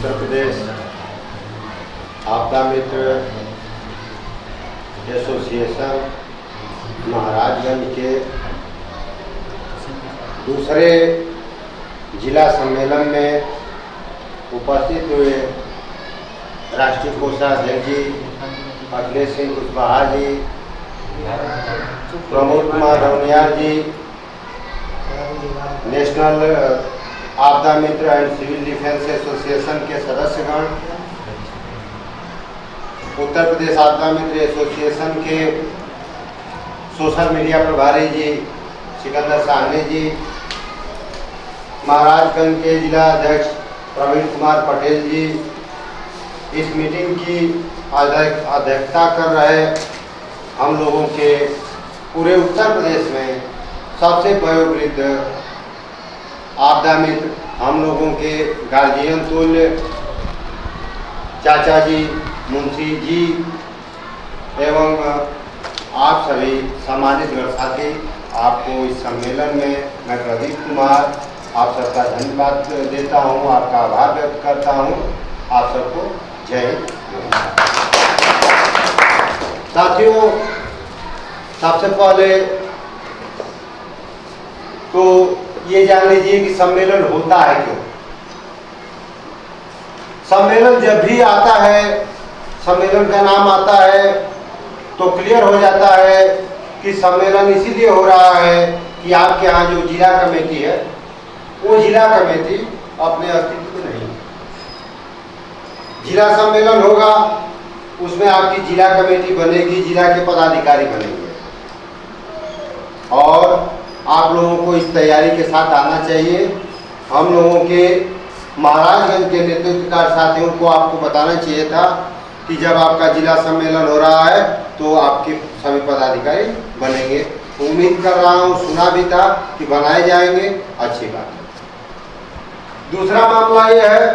उत्तर प्रदेश आपदा मित्र एसोसिएशन महाराजगंज के दूसरे जिला सम्मेलन में उपस्थित हुए राष्ट्रीय कोषाध्यक्ष जी अखिलेश सिंह कुशवाहा जी, प्रमोद कुमार रौनियाल जी, नेशनल आपदा मित्र एंड सिविल डिफेंस एसोसिएशन के सदस्यगण, उत्तर प्रदेश आपदा मित्र एसोसिएशन के सोशल मीडिया प्रभारी जी सिकंदर साहनी जी, महाराजगंज के जिला अध्यक्ष प्रवीण कुमार पटेल जी, इस मीटिंग की अध्यक्षता कर रहे हम लोगों के पूरे उत्तर प्रदेश में सबसे वयोवृद्ध आपदा मित्र, हम लोगों के गार्जियन तुल्य चाचा जी, मुंशी जी एवं आप सभी सम्मानित गण साथी, आपको इस सम्मेलन में मैं प्रदीप कुमार आप सबका धन्यवाद देता हूं, आपका आभार व्यक्त करता हूं। आप सबको जय हिंद। साथियों, सबसे पहले तो ये जान लीजिए कि सम्मेलन होता है क्यों। सम्मेलन जब भी आता है, सम्मेलन का नाम आता है तो क्लियर हो जाता है कि सम्मेलन इसीलिए हो रहा है कि आपके यहाँ जो जिला कमेटी है वो जिला कमेटी अपने अस्तित्व में नहीं। जिला सम्मेलन होगा, उसमें आपकी जिला कमेटी बनेगी, जिला के पदाधिकारी बनेंगे और आप लोगों को इस तैयारी के साथ आना चाहिए। हम लोगों के महाराजगंज के नेतृत्वकार साथियों को आपको बताना चाहिए था कि जब आपका जिला सम्मेलन हो रहा है तो आपके सभी पदाधिकारी बनेंगे। उम्मीद कर रहा हूँ, सुना भी था कि बनाए जाएंगे, अच्छी बात है। दूसरा मामला ये है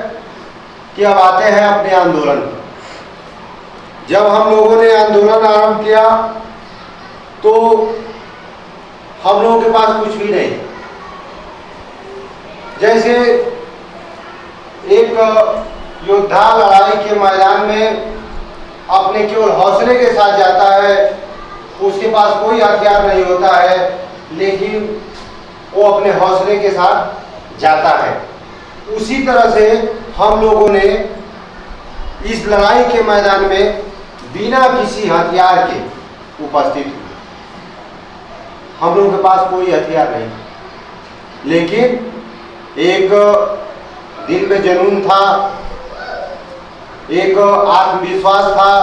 कि अब आते हैं अपने आंदोलन। जब हम लोगों ने आंदोलन आरंभ किया तो हम लोगों के पास कुछ भी नहीं। जैसे एक योद्धा लड़ाई के मैदान में अपने केवल हौसले के साथ जाता है, उसके पास कोई हथियार नहीं होता है, लेकिन वो अपने हौसले के साथ जाता है। उसी तरह से हम लोगों ने इस लड़ाई के मैदान में बिना किसी हथियार के उपस्थित हुए। हम लोगों के पास कोई हथियार नहीं, लेकिन एक दिल में जुनून था, एक आत्मविश्वास था।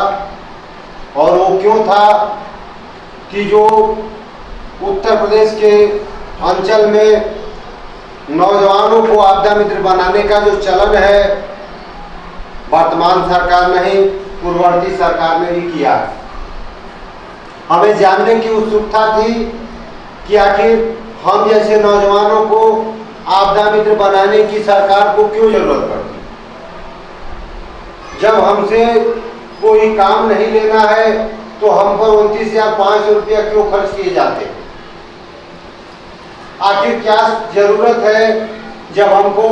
और वो क्यों था कि जो उत्तर प्रदेश के अंचल में नौजवानों को आपदा मित्र बनाने का जो चलन है, वर्तमान सरकार नहीं पूर्ववर्ती सरकार ने भी किया। हमें जानने की उत्सुकता थी कि आखिर हम जैसे नौजवानों को आपदा मित्र बनाने की सरकार को क्यों जरूरत पड़ती। जब हमसे कोई काम नहीं लेना है तो हम पर 29,500 रुपया क्यों खर्च किए जाते हैं। आखिर क्या जरूरत है जब हमको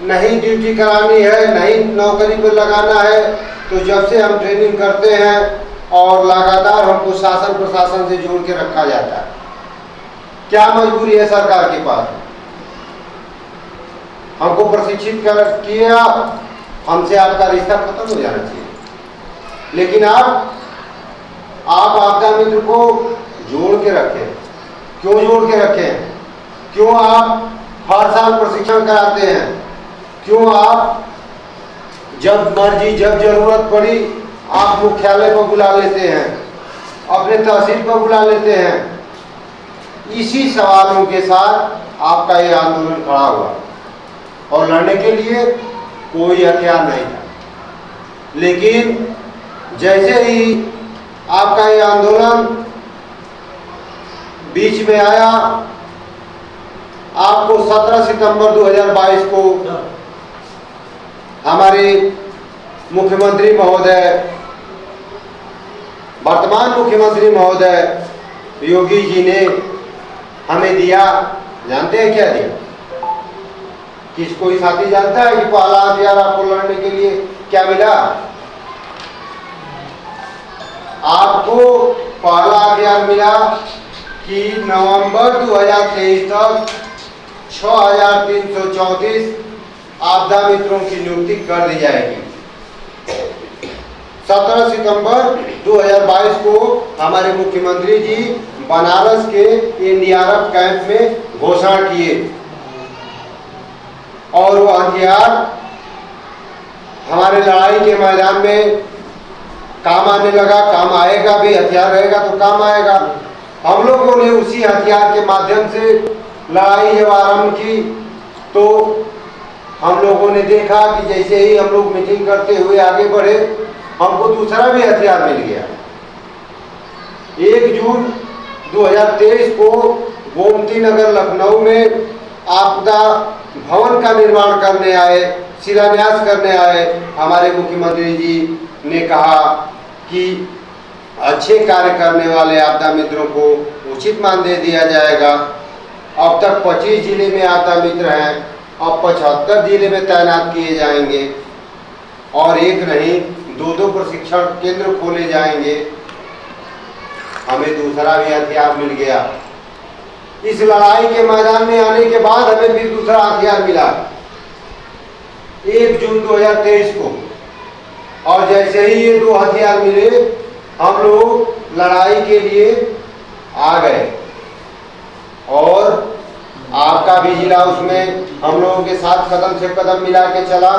नहीं ड्यूटी करानी है, नहीं नौकरी पर लगाना है, तो जब से हम ट्रेनिंग करते हैं और लगातार हमको शासन प्रशासन से जोड़ के रखा जाता है। क्या मजबूरी है सरकार के पास। हमको प्रशिक्षित कर किया, हमसे आपका रिश्ता खत्म हो जाना चाहिए, लेकिन आप आपदा मित्र को जोड़ के रखें। क्यों जोड़ के रखें? क्यों आप हर साल प्रशिक्षण कराते हैं? क्यों आप जब मर्जी जब जरूरत पड़ी आप मुख्यालय पर बुला लेते हैं, अपने तहसील पर बुला लेते हैं? इसी सवालों के साथ आपका ये आंदोलन खड़ा हुआ और लड़ने के लिए कोई हथियार नहीं था। लेकिन जैसे ही आपका ये आंदोलन बीच में आया, आपको 17 सितंबर 2022 को हमारे मुख्यमंत्री महोदय, वर्तमान मुख्यमंत्री महोदय योगी जी ने हमें दिया, जानते हैं क्या दिया? कोई साथी जानता है कि पहला हथियार आपको लड़ने के लिए क्या मिला? आपको पहला हथियार मिला कि नवंबर 2023 तक 6334 आपदा मित्रों की नियुक्ति कर दी जाएगी। 17 सितंबर 2022 को हमारे मुख्यमंत्री जी बनारस के एनडीआरएफ कैंप में घोषणा किए और वो हथियार हमारे लड़ाई के मैदान में काम आने लगा, काम आएगा भी। हथियार रहेगा तो काम आएगा। हम लोगों ने उसी हथियार के माध्यम से लड़ाई जब आरंभ की तो हम लोगों ने देखा कि जैसे ही हम लोग मीटिंग करते हुए आगे बढ़े, हमको दूसरा भी हथियार मिल गया। 1 जून 2023 को गोमती नगर लखनऊ में आपदा भवन का निर्माण करने आए, शिलान्यास करने आए हमारे मुख्यमंत्री जी ने कहा कि अच्छे कार्य करने वाले आपदा मित्रों को उचित मानदेय दिया जाएगा। अब तक 25 जिले में आपदा मित्र हैं, अब 75 जिले में तैनात किए जाएंगे और एक नहीं 2-2 प्रशिक्षण केंद्र खोले जाएंगे। हमें दूसरा भी हथियार मिल गया। इस लड़ाई के मैदान में आने के बाद हमें भी दूसरा हथियार मिला 1 जून 2023 को। और जैसे ही ये 2 हथियार मिले, हम लोग लड़ाई के लिए आ गए और आपका भी जिला उसमें हम लोगों के साथ कदम से कदम मिला के चला।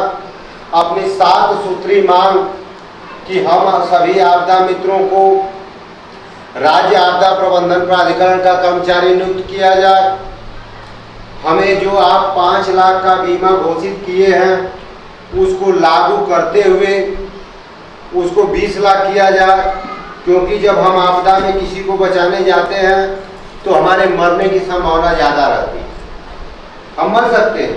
अपनी 7 सूत्री मांग कि हम सभी आपदा मित्रों को राज्य आपदा प्रबंधन प्राधिकरण का कर्मचारी नियुक्त किया जाए। हमें जो आप 5 लाख का बीमा घोषित किए हैं उसको लागू करते हुए उसको 20 लाख किया जाए, क्योंकि जब हम आपदा में किसी को बचाने जाते हैं तो हमारे मरने की संभावना ज़्यादा रहती है, हम मर सकते हैं।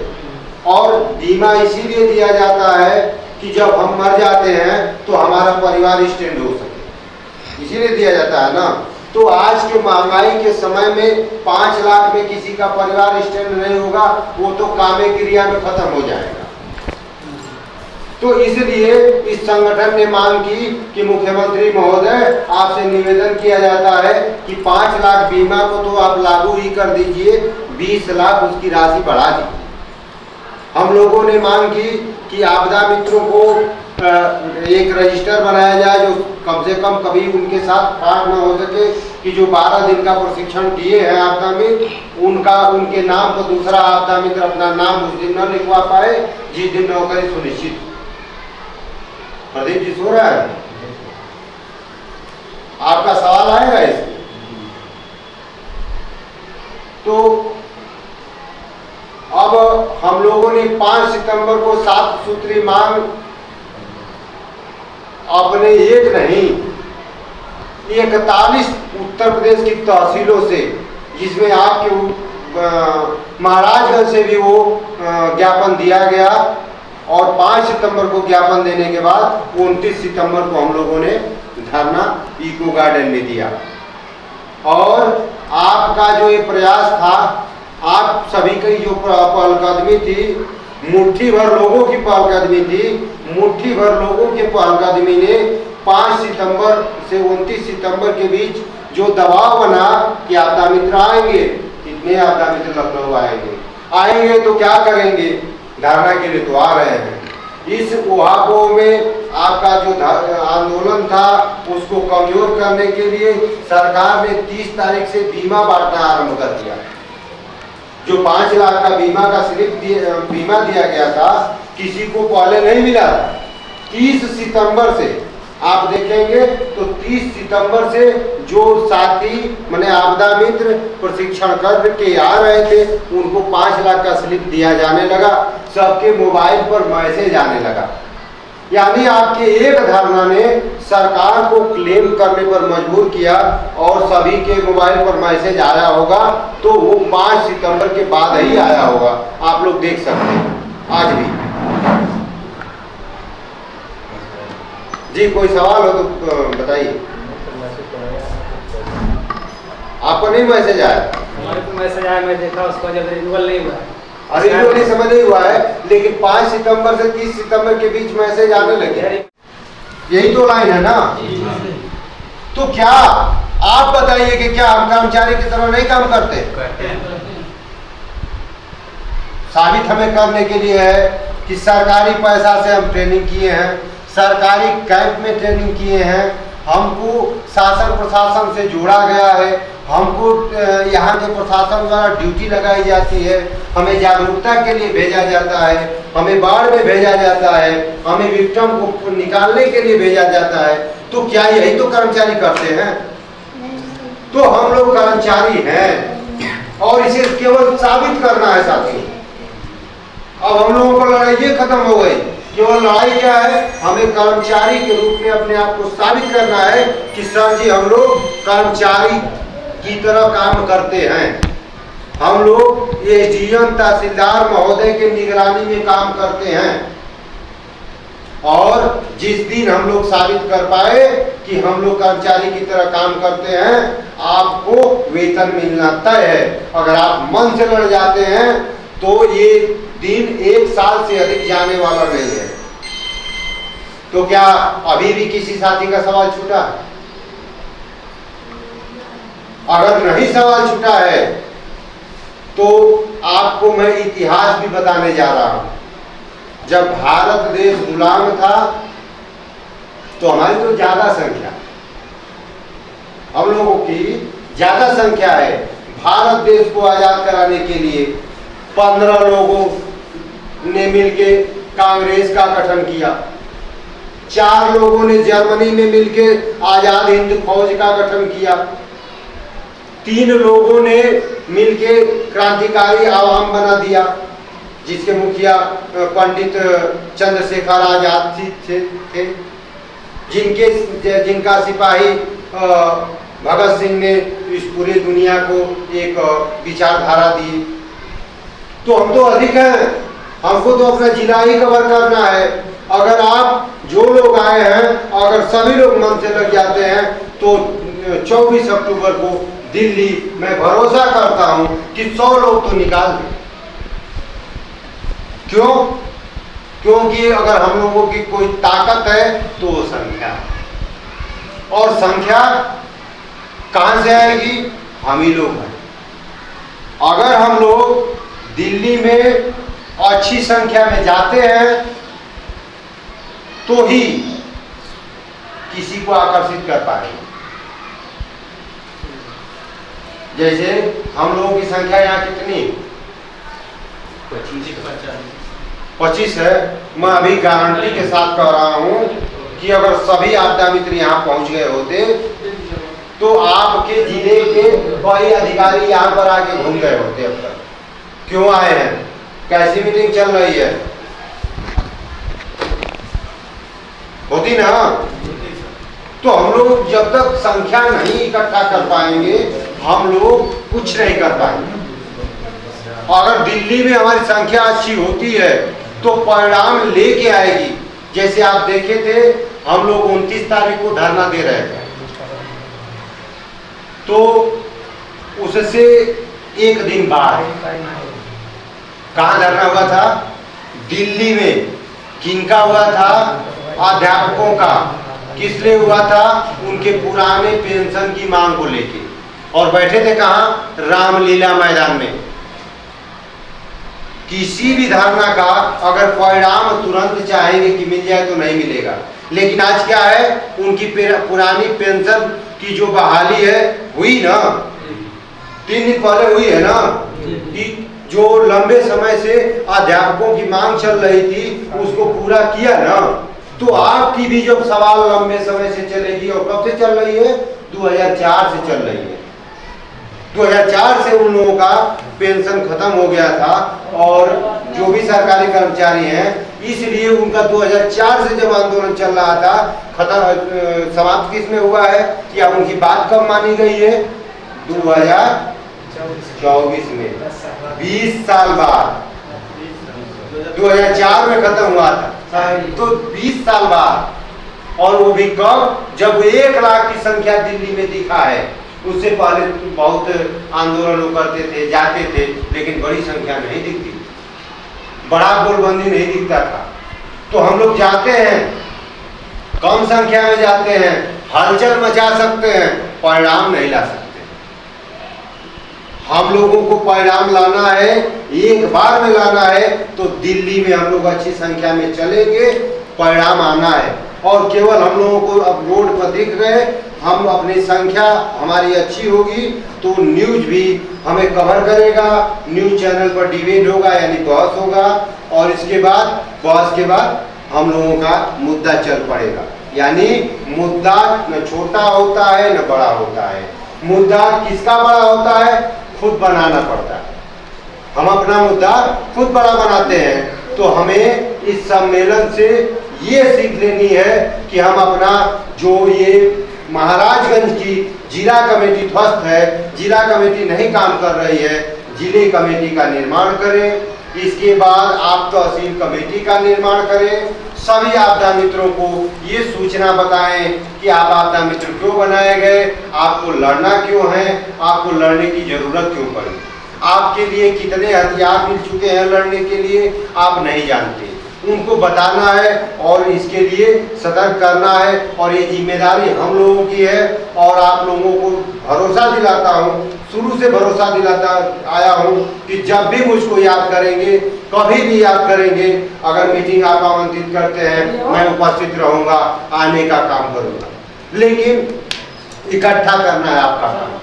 और बीमा इसीलिए दिया जाता है कि जब हम मर जाते हैं तो हमारा परिवार स्टैंड हो सके, इसीलिए दिया जाता है ना। तो आज के महंगाई के समय में 5 लाख में किसी का परिवार स्टैंड नहीं होगा, वो तो कामे क्रिया में खत्म हो जाएगा। तो इसलिए इस संगठन ने मांग की कि मुख्यमंत्री महोदय, आपसे निवेदन किया जाता है कि 5 लाख बीमा को तो आप लागू ही कर दीजिए, 20 लाख उसकी राशि बढ़ा दीजिए। हम लोगों ने मांग की कि आपदा मित्रों को एक रजिस्टर बनाया जाए जो कम से कम कभी उनके साथ फ्रॉड न हो सके, कि जो 12 दिन का प्रशिक्षण किए हैं आपदा मित्र, उनके नाम पर दूसरा आपदा मित्र अपना नाम उस दिन न लिखवा पाए जिस दिन नौकरी सुनिश्चित। प्रदीप जी सो रहा है, आपका सवाल आएगा इसमें। तो अब हम लोगों ने 5 सितंबर को 7 सूत्री मांग अपने एक नहीं 41 उत्तर प्रदेश की तहसीलों से, जिसमें आपके महाराजगंज से भी वो ज्ञापन दिया गया। और 5 सितंबर को ज्ञापन देने के बाद 29 सितंबर को हम लोगों ने धरना इको गार्डन में दिया। और आपका जो ये प्रयास था, आप सभी की जो पहलकदमी थी, मुट्ठी भर लोगों की पहलकदमी थी, मुट्ठी भर लोगों के पहलकदमी ने 5 सितंबर से 29 सितंबर के बीच जो दबाव बना कि आपदा मित्र आएंगे, कितने आपदा मित्र लखनऊ आएंगे तो क्या करेंगे, धरना के लिए तो आ रहे हैं। इस उहापोह में आपका जो आंदोलन था उसको कमजोर करने के लिए सरकार ने 30 तारीख से बीमा बांटना आरंभ कर दिया। जो 5 लाख का बीमा का बीमा दिया गया था, किसी को पहले नहीं मिला था। 30 सितंबर से आप देखेंगे तो 30 सितंबर से जो साथी माने आपदा मित्र प्रशिक्षण करके आ रहे थे उनको 5 लाख का स्लिप दिया जाने लगा, सबके मोबाइल पर मैसेज आने लगा। यानी आपके एक धरना ने सरकार को क्लेम करने पर मजबूर किया और सभी के मोबाइल पर मैसेज आया होगा, तो वो 5 सितंबर के बाद ही आया होगा। आप लोग देख सकते हैं आज भी। जी कोई सवाल हो तो बताइए। आपको नहीं मैसेज आया? हमारे को मैसेज आया, मैं देखा, उसका जब रिन्यूअल नहीं हुआ। अरे लोग समझ नहीं हुआ है, लेकिन 5 सितंबर से 30 सितंबर के बीच मैसेज आने लगे। यही तो लाइन है ना। तो क्या आप बताइए कि क्या हम कर्मचारी की तरह नहीं काम करते? साबित हमें करने के लिए है कि सरकारी पैसा से हम ट्रेनिंग किए हैं, सरकारी कैंप में ट्रेनिंग किए हैं, हमको शासन प्रशासन से जोड़ा गया है, हमको यहाँ के प्रशासन द्वारा ड्यूटी लगाई जाती है, हमें जागरूकता के लिए भेजा जाता है, हमें बाढ़ में भेजा जाता है, हमें विक्टिम को निकालने के लिए भेजा जाता है। तो क्या यही तो कर्मचारी करते हैं? तो हम लोग कर्मचारी हैं और इसे केवल साबित करना है साथियों। अब हम लोगों को लड़ाई ये खत्म हो गई। केवल लड़ाई क्या है? हमें कर्मचारी के रूप में अपने आप को साबित करना है कि सर जी हम लोग कर्मचारी की तरह काम करते हैं, हम लोग एसडीएम तहसीलदार महोदय के निगरानी में काम करते हैं। और जिस दिन हम लोग साबित कर पाए कि हम लोग कर्मचारी की तरह काम करते हैं, आपको वेतन मिलना तय है। अगर आप मन से लड़ जाते हैं तो ये दिन 1 साल से अधिक जाने वाला नहीं है। तो क्या अभी भी किसी साथी का सवाल छूटा है? अगर नहीं सवाल छूटा है तो आपको मैं इतिहास भी बताने जा रहा हूं। जब भारत देश गुलाम था तो हमारी तो ज्यादा संख्या, हम लोगों की ज्यादा संख्या है। भारत देश को आजाद कराने के लिए 15 लोगों ने मिलके कांग्रेस का गठन किया, 4 लोगों ने जर्मनी में मिलके आजाद हिंद फौज का गठन किया, 3 लोगों ने मिलके क्रांतिकारी आवाम बना दिया, जिसके मुखिया पंडित चंद्रशेखर आजाद थे, जिनका सिपाही भगत सिंह ने इस पूरी दुनिया को एक विचारधारा दी। तो हम तो अधिक हैं, हमको तो अपना जिला ही कवर करना है। अगर आप जो लोग आए हैं, अगर सभी लोग मन से लग जाते हैं तो 24 अक्टूबर को दिल्ली मैं भरोसा करता हूं कि 100 लोग तो निकाल दें। क्यों? क्योंकि अगर हम लोगों की कोई ताकत है तो वो संख्या, और संख्या कहां से आएगी? हम ही लोग हैं। अगर हम लोग दिल्ली में अच्छी संख्या में जाते हैं तो ही किसी को आकर्षित कर पाएंगे। जैसे हम लोगों की संख्या यहाँ कितनी? 25 है। मैं अभी गारंटी के साथ कह रहा हूं कि अगर सभी आपदा मित्र यहाँ पहुंच गए होते तो आपके जिले के कई अधिकारी यहाँ पर आके घूम गए होते। अब तक क्यों आए हैं? कैसी मीटिंग चल रही है? होती ना। तो हम लोग जब तक संख्या नहीं इकट्ठा कर पाएंगे हम लोग कुछ नहीं कर पाएंगे। अगर दिल्ली में हमारी संख्या अच्छी होती है तो परिणाम लेके आएगी। जैसे आप देखे थे, हम लोग 29 तारीख को धरना दे रहे थे, तो उससे एक दिन बाद कहाँ धरना हुआ था? दिल्ली में। किनका हुआ था? अध्यापकों का। किस लिए हुआ था? उनके पुराने पेंशन की मांग को लेके। और बैठे थे कहाँ? रामलीला मैदान में। किसी भी धरना का अगर परिणाम तुरंत चाहेंगे कि मिल जाए तो नहीं मिलेगा। लेकिन आज क्या है? उनकी पुरानी पेंशन की जो बहाली है हुई ना, 3 दिन पहले हुई है ना। जो लंबे समय से अध्यापकों की मांग चल रही थी उसको पूरा किया ना। तो आपकी भी जो सवाल लंबे समय से चलेगी, और कब से चल रही है? 2004 से चल रही है। 2004 से उन लोगों का पेंशन खत्म हो गया था, और जो भी सरकारी कर्मचारी हैं, इसलिए उनका 2004 से जब आंदोलन चल रहा था, खत्म समाप्त किस में हुआ है? कि अब उनकी बात कब मानी गई है? 2024 में, 20 साल बाद। 2004 में खत्म हुआ था, तो 20 साल बाद। और वो भी कब? जब 1 लाख की संख्या दिल्ली में दिखा है। उससे पहले बहुत आंदोलन करते थे, जाते थे, लेकिन बड़ी संख्या नहीं दिखती। बड़ा गोलबंदी नहीं दिखता था। तो हम लोग जाते हैं, कम संख्या में जाते हैं, हलचल मचा सकते हैं, परिणाम नहीं ला सकते। हम लोगों को परिणाम लाना है, एक बार में लाना है, तो दिल्ली में हम लोग अच्छी संख्या में चलेंगे, परिणाम आना है। और केवल हम लोगों को अब रोड पर दिख रहे, हम अपनी संख्या हमारी अच्छी होगी तो न्यूज भी हमें कवर करेगा, न्यूज चैनल पर डिबेट होगा यानी बहस होगा, और इसके बाद बहस के बाद हम लोगों का मुद्दा चल पड़ेगा। यानी मुद्दा न छोटा होता है न बड़ा होता है, मुद्दा किसका बड़ा होता है, खुद बनाना पड़ता है। हम अपना मुद्दा खुद बड़ा बनाते हैं। तो हमें इस सम्मेलन से ये सीख लेनी है कि हम अपना जो ये महाराजगंज की जिला कमेटी ध्वस्त है, जिला कमेटी नहीं काम कर रही है, जिले कमेटी का निर्माण करें। इसके बाद आप तहसील कमेटी का निर्माण करें। सभी आपदा मित्रों को ये सूचना बताएं कि आप आपदा मित्र क्यों बनाए गए, आपको लड़ना क्यों है, आपको लड़ने की जरूरत क्यों पड़ी, आपके लिए कितने हथियार मिल चुके हैं लड़ने के लिए आप नहीं जानते, उनको बताना है और इसके लिए सतर्क करना है। और ये जिम्मेदारी हम लोगों की है। और आप लोगों को भरोसा दिलाता हूँ, शुरू से भरोसा दिलाता आया हूँ कि जब भी मुझको याद करेंगे, कभी भी याद करेंगे, अगर मीटिंग आप आमंत्रित करते हैं मैं उपस्थित रहूँगा, आने का काम करूँगा। लेकिन इकट्ठा करना है आपका काम,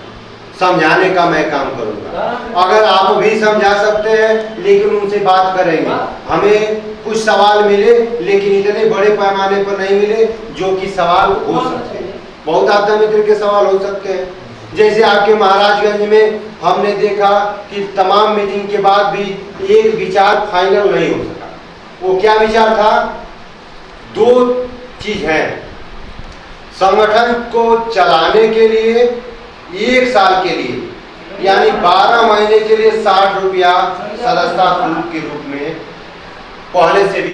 समझाने का मैं काम करूँगा। अगर आप भी समझा सकते हैं लेकिन उनसे बात करेंगे, हमें कुछ सवाल मिले लेकिन इतने बड़े पैमाने पर नहीं मिले जो कि सवाल हो सकते हैं। बहुत आपदा मित्र के सवाल हो सकते हैं। जैसे आपके महाराजगंज में हमने देखा कि तमाम मीटिंग के बाद भी एक विचार फाइनल नहीं हो सका। वो क्या विचार था? दो चीज है, संगठन को चलाने के लिए 1 साल के लिए यानी 12 महीने के लिए 60 रुपया सदस्यता शुल्क के रूप में पहले से भी